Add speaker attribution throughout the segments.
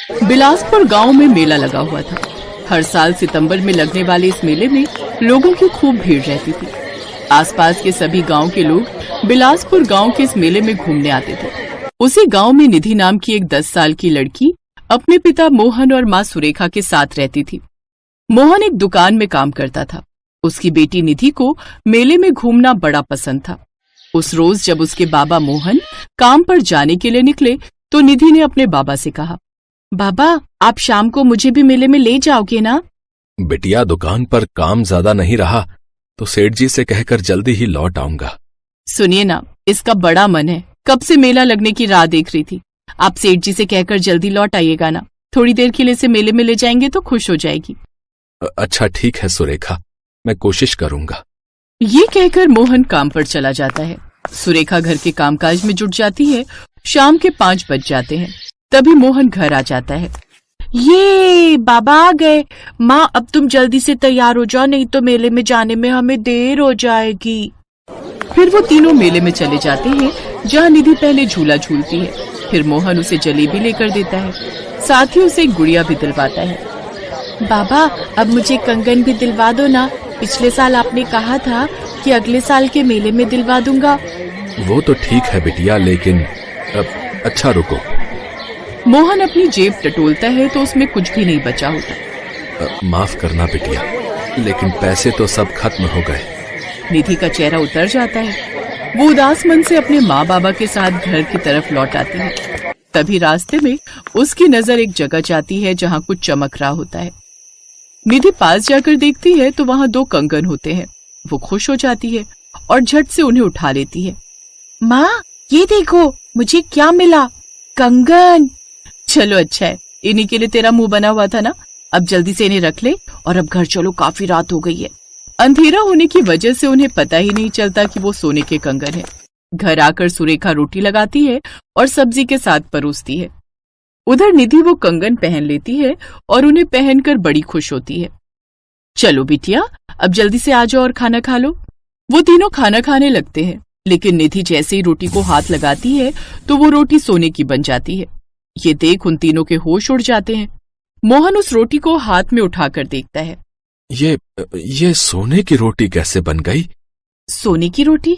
Speaker 1: बिलासपुर गांव में मेला लगा हुआ था। हर साल सितंबर में लगने वाले इस मेले में लोगों की खूब भीड़ रहती थी। आसपास के सभी गांव के लोग बिलासपुर गांव के इस मेले में घूमने आते थे। उसी गांव में निधि नाम की एक 10 साल की लड़की अपने पिता मोहन और माँ सुरेखा के साथ रहती थी। मोहन एक दुकान में काम करता था। उसकी बेटी निधि को मेले में घूमना बड़ा पसंद था। उस रोज जब उसके बाबा मोहन काम पर जाने के लिए निकले तो निधि ने अपने बाबा से कहा, बाबा आप शाम को मुझे भी मेले में ले जाओगे ना?
Speaker 2: बिटिया दुकान पर काम ज्यादा नहीं रहा तो सेठ जी से कहकर जल्दी ही लौट आऊंगा।
Speaker 1: सुनिए ना, इसका बड़ा मन है, कब से मेला लगने की राह देख रही थी। आप सेठ जी से कहकर जल्दी लौट आइएगा ना, थोड़ी देर के लिए इसे मेले में ले जाएंगे तो खुश हो जाएगी।
Speaker 2: अच्छा ठीक है सुरेखा, मैं कोशिश करूंगा।
Speaker 1: ये कहकर मोहन काम पर चला जाता है। सुरेखा घर के कामकाज में जुट जाती है। शाम के 5 बज जाते हैं। तभी मोहन घर आ जाता है। ये बाबा आ गए। माँ अब तुम जल्दी से तैयार हो जाओ, नहीं तो मेले में जाने में हमें देर हो जाएगी। फिर वो तीनों मेले में चले जाते हैं जहाँ निधि पहले झूला झूलती है। फिर मोहन उसे जलेबी लेकर देता है, साथ ही उसे एक गुड़िया भी दिलवाता है। बाबा अब मुझे कंगन भी दिलवा दो ना, पिछले साल आपने कहा था कि अगले साल के मेले में दिलवा दूंगा।
Speaker 2: वो तो ठीक है बिटिया, लेकिन अच्छा रुको।
Speaker 1: मोहन अपनी जेब टटोलता है तो उसमें कुछ भी नहीं बचा होता।
Speaker 2: माफ करना बिटिया, लेकिन पैसे तो सब खत्म हो गए।
Speaker 1: निधि का चेहरा उतर जाता है। वो उदास मन से अपने माँ बाबा के साथ घर की तरफ लौट आती है। तभी रास्ते में उसकी नजर एक जगह जाती है जहाँ कुछ चमक रहा होता है। निधि पास जाकर देखती है तो वहाँ 2 कंगन होते हैं। वो खुश हो जाती है और झट से उन्हें उठा लेती है। माँ ये देखो मुझे क्या मिला, कंगन। चलो अच्छा है, इन्हीं के लिए तेरा मुंह बना हुआ था ना, अब जल्दी से इन्हें रख ले और अब घर चलो, काफी रात हो गई है। अंधेरा होने की वजह से उन्हें पता ही नहीं चलता कि वो सोने के कंगन है। घर आकर सुरेखा रोटी लगाती है और सब्जी के साथ परोसती है। उधर निधि वो कंगन पहन लेती है और उन्हें पहनकर बड़ी खुश होती है। चलो बिटिया अब जल्दी से आ जाओ और खाना खा लो। वो तीनों खाना खाने लगते हैं, लेकिन निधि जैसे ही रोटी को हाथ लगाती है तो वो रोटी सोने की बन जाती है। ये देख उन तीनों के होश उड़ जाते हैं। मोहन उस रोटी को हाथ में उठाकर देखता है।
Speaker 2: ये सोने की रोटी कैसे बन गई?
Speaker 1: सोने की रोटी?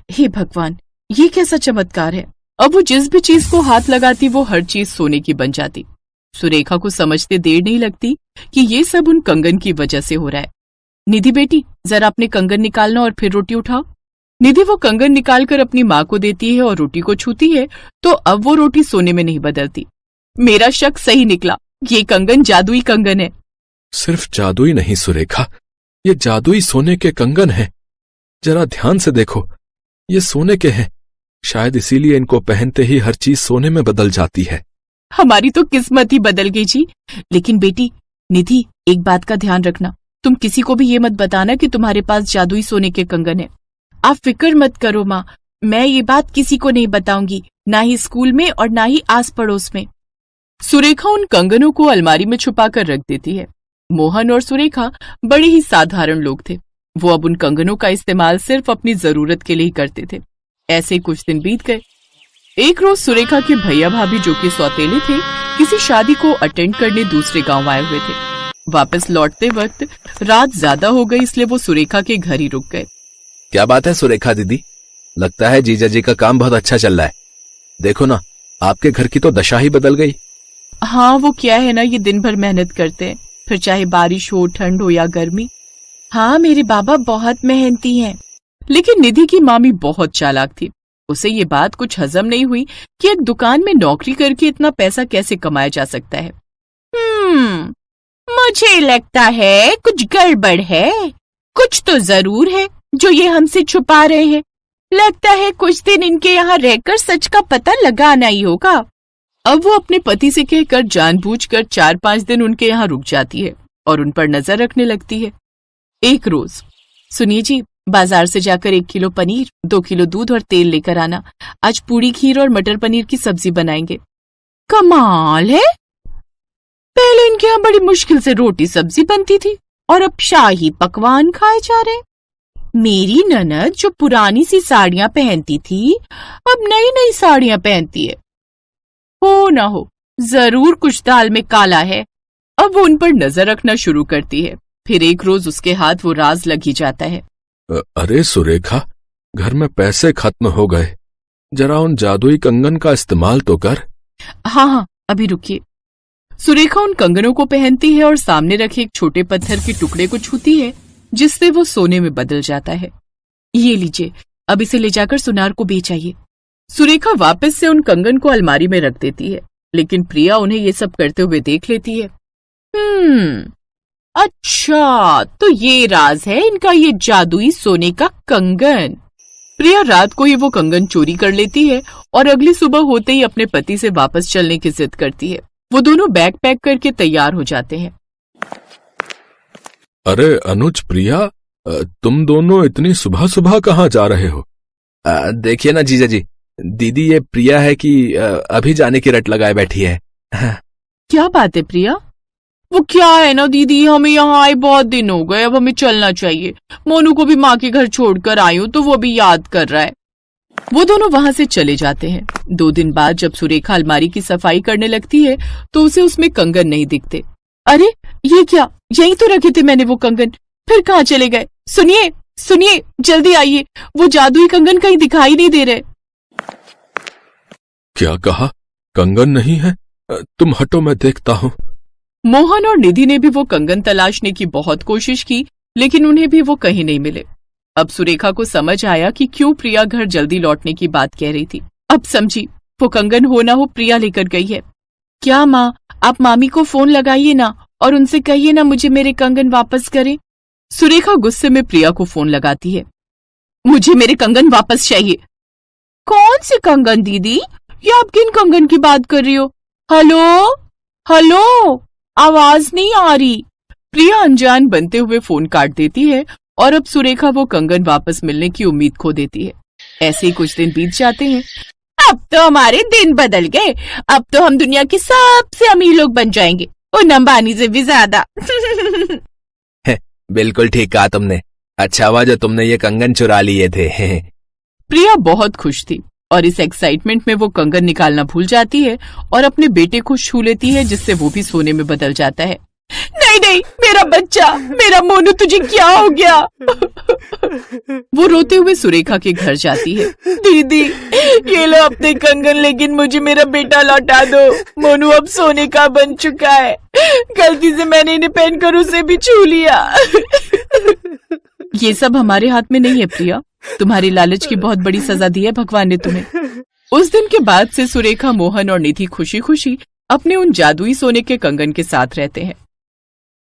Speaker 1: हे भगवान, ये कैसा चमत्कार है। अब वो जिस भी चीज को हाथ लगाती वो हर चीज सोने की बन जाती। सुरेखा को समझते देर नहीं लगती कि ये सब उन कंगन की वजह से हो रहा है। निधि बेटी जरा अपने कंगन निकालना और फिर रोटी उठाओ। निधि वो कंगन निकालकर अपनी माँ को देती है और रोटी को छूती है तो अब वो रोटी सोने में नहीं बदलती। मेरा शक सही निकला, ये कंगन जादुई कंगन है।
Speaker 2: सिर्फ जादुई नहीं सुरेखा, ये जादुई सोने के कंगन हैं। जरा ध्यान से देखो, ये सोने के हैं। शायद इसीलिए इनको पहनते ही हर चीज सोने में बदल जाती है।
Speaker 1: हमारी तो किस्मत ही बदल गई जी। लेकिन बेटी निधि एक बात का ध्यान रखना, तुम किसी को भी ये मत बताना कि तुम्हारे पास जादुई सोने के कंगन है। आप फिक्र मत करो माँ, मैं ये बात किसी को नहीं बताऊंगी, ना ही स्कूल में और ना ही आस पड़ोस में। सुरेखा उन कंगनों को अलमारी में छुपा कर रख देती है। मोहन और सुरेखा बड़े ही साधारण लोग थे। वो अब उन कंगनों का इस्तेमाल सिर्फ अपनी जरूरत के लिए ही करते थे। ऐसे ही कुछ दिन बीत गए। एक रोज सुरेखा के भैया भाभी जो कि सौतेले थे, किसी शादी को अटेंड करने दूसरे गांव आए हुए थे। वापस लौटते वक्त रात ज्यादा हो गई, इसलिए वो सुरेखा के घर ही रुक गए।
Speaker 2: क्या बात है सुरेखा दीदी, लगता है जीजा जी का काम बहुत अच्छा चल रहा है। देखो ना, आपके घर की तो दशा ही बदल गई।
Speaker 1: हाँ वो क्या है ना, ये दिन भर मेहनत करते हैं, फिर चाहे बारिश हो, ठंड हो या गर्मी। हाँ मेरे बाबा बहुत मेहनती हैं। लेकिन निधि की मामी बहुत चालाक थी। उसे ये बात कुछ हजम नहीं हुई कि एक दुकान में नौकरी करके इतना पैसा कैसे कमाया जा सकता है। मुझे लगता है कुछ गड़बड़ है, कुछ तो जरूर है जो ये हमसे छुपा रहे हैं। लगता है कुछ दिन इनके यहाँ रहकर सच का पता लगाना ही होगा। अब वो अपने पति से कहकर जानबूझकर 4-5 दिन उनके यहाँ रुक जाती है और उन पर नजर रखने लगती है। एक रोज, सुनिए जी, बाजार से जाकर 1 किलो पनीर, 2 किलो दूध और तेल लेकर आना। आज पूरी खीर और मटर पनीर की सब्जी बनाएंगे। कमाल है, पहले इनके यहाँ बड़ी मुश्किल से रोटी सब्जी बनती थी और अब शाही पकवान खाए जा रहे। मेरी ननद जो पुरानी सी साड़ियां पहनती थी अब नई नई साड़ियां पहनती है। हो ना हो, जरूर कुछ दाल में काला है। अब वो उन पर नजर रखना शुरू करती है। फिर एक रोज उसके हाथ वो राज लग ही जाता है।
Speaker 2: अरे सुरेखा, घर में पैसे खत्म हो गए, जरा उन जादुई कंगन का इस्तेमाल तो कर।
Speaker 1: हाँ, अभी रुकिए। सुरेखा उन कंगनों को पहनती है और सामने रखे एक छोटे पत्थर के टुकड़े को छूती है, जिससे वो सोने में बदल जाता है। ये लीजिए, अब इसे ले जाकर सुनार को बेच आइए। सुरेखा वापस से उन कंगन को अलमारी में रख देती है, लेकिन प्रिया उन्हें ये सब करते हुए देख लेती है। अच्छा, तो ये राज है इनका, ये जादुई सोने का कंगन। प्रिया रात को ही वो कंगन चोरी कर लेती है और अगली सुबह होते ही अपने पति से वापस चलने की जिद करती है। वो दोनों बैग पैक करके तैयार हो जाते हैं।
Speaker 2: अरे अनुज, प्रिया, तुम दोनों इतनी सुबह सुबह कहाँ जा रहे हो?
Speaker 3: देखिए ना जीजा जी, दीदी ये प्रिया है कि अभी जाने की रट लगाए बैठी है।
Speaker 1: क्या बात है प्रिया? वो क्या है ना दीदी, हमें यहाँ आए बहुत दिन हो गए, अब हमें चलना चाहिए। मोनू को भी माँ के घर छोड़कर आई हूँ तो वो भी याद कर रहा है। वो दोनों वहां से चले जाते हैं। 2 दिन बाद जब सुरेखा अलमारी की सफाई करने लगती है तो उसे उसमें कंगन नहीं दिखते। अरे ये क्या, यहीं तो रखे थे मैंने वो कंगन, फिर कहाँ चले गए? सुनिए सुनिए, जल्दी आइए, वो जादुई कंगन कहीं दिखाई नहीं दे रहे।
Speaker 2: क्या कहा? कंगन नहीं है? तुम हटो, मैं देखता हूँ।
Speaker 1: मोहन और निधि ने भी वो कंगन तलाशने की बहुत कोशिश की, लेकिन उन्हें भी वो कहीं नहीं मिले। अब सुरेखा को समझ आया कि क्यों प्रिया घर जल्दी लौटने की बात कह रही थी। अब समझी, वो कंगन हो ना हो प्रिया लेकर गई है। क्या माँ, आप मामी को फोन लगाइए ना और उनसे कहिए ना मुझे मेरे कंगन वापस करें। सुरेखा गुस्से में प्रिया को फोन लगाती है। मुझे मेरे कंगन वापस चाहिए। कौन से कंगन दीदी? ये आप किन कंगन की बात कर रही हो? हेलो हेलो, आवाज नहीं आ रही। प्रिया अनजान बनते हुए फोन काट देती है और अब सुरेखा वो कंगन वापस मिलने की उम्मीद खो देती है। ऐसे ही कुछ दिन बीत जाते हैं। अब तो हमारे दिन बदल गए, अब तो हम दुनिया के सबसे अमीर लोग बन जाएंगे, उन अंबानी से भी ज्यादा।
Speaker 3: बिल्कुल ठीक कहा तुमने। अच्छा हुआ जो तुमने ये कंगन चुरा लिए थे।
Speaker 1: प्रिया बहुत खुश थी और इस एक्साइटमेंट में वो कंगन निकालना भूल जाती है और अपने बेटे को छू लेती है, जिससे वो भी सोने में बदल जाता है। नहीं नहीं, मेरा बच्चा, मेरा मोनू, तुझे क्या हो गया? वो रोते हुए सुरेखा के घर जाती है। दीदी ये लो अपने कंगन, लेकिन मुझे मेरा बेटा लौटा दो। मोनू अब सोने का बन चुका है, गलती से मैंने इन्हें पहनकर उसे भी छू लिया। ये सब हमारे हाथ में नहीं है प्रिया, तुम्हारी लालच की बहुत बड़ी सजा दी है भगवान ने तुम्हें। उस दिन के बाद से सुरेखा, मोहन और निधि खुशी खुशी अपने उन जादुई सोने के कंगन के साथ रहते हैं।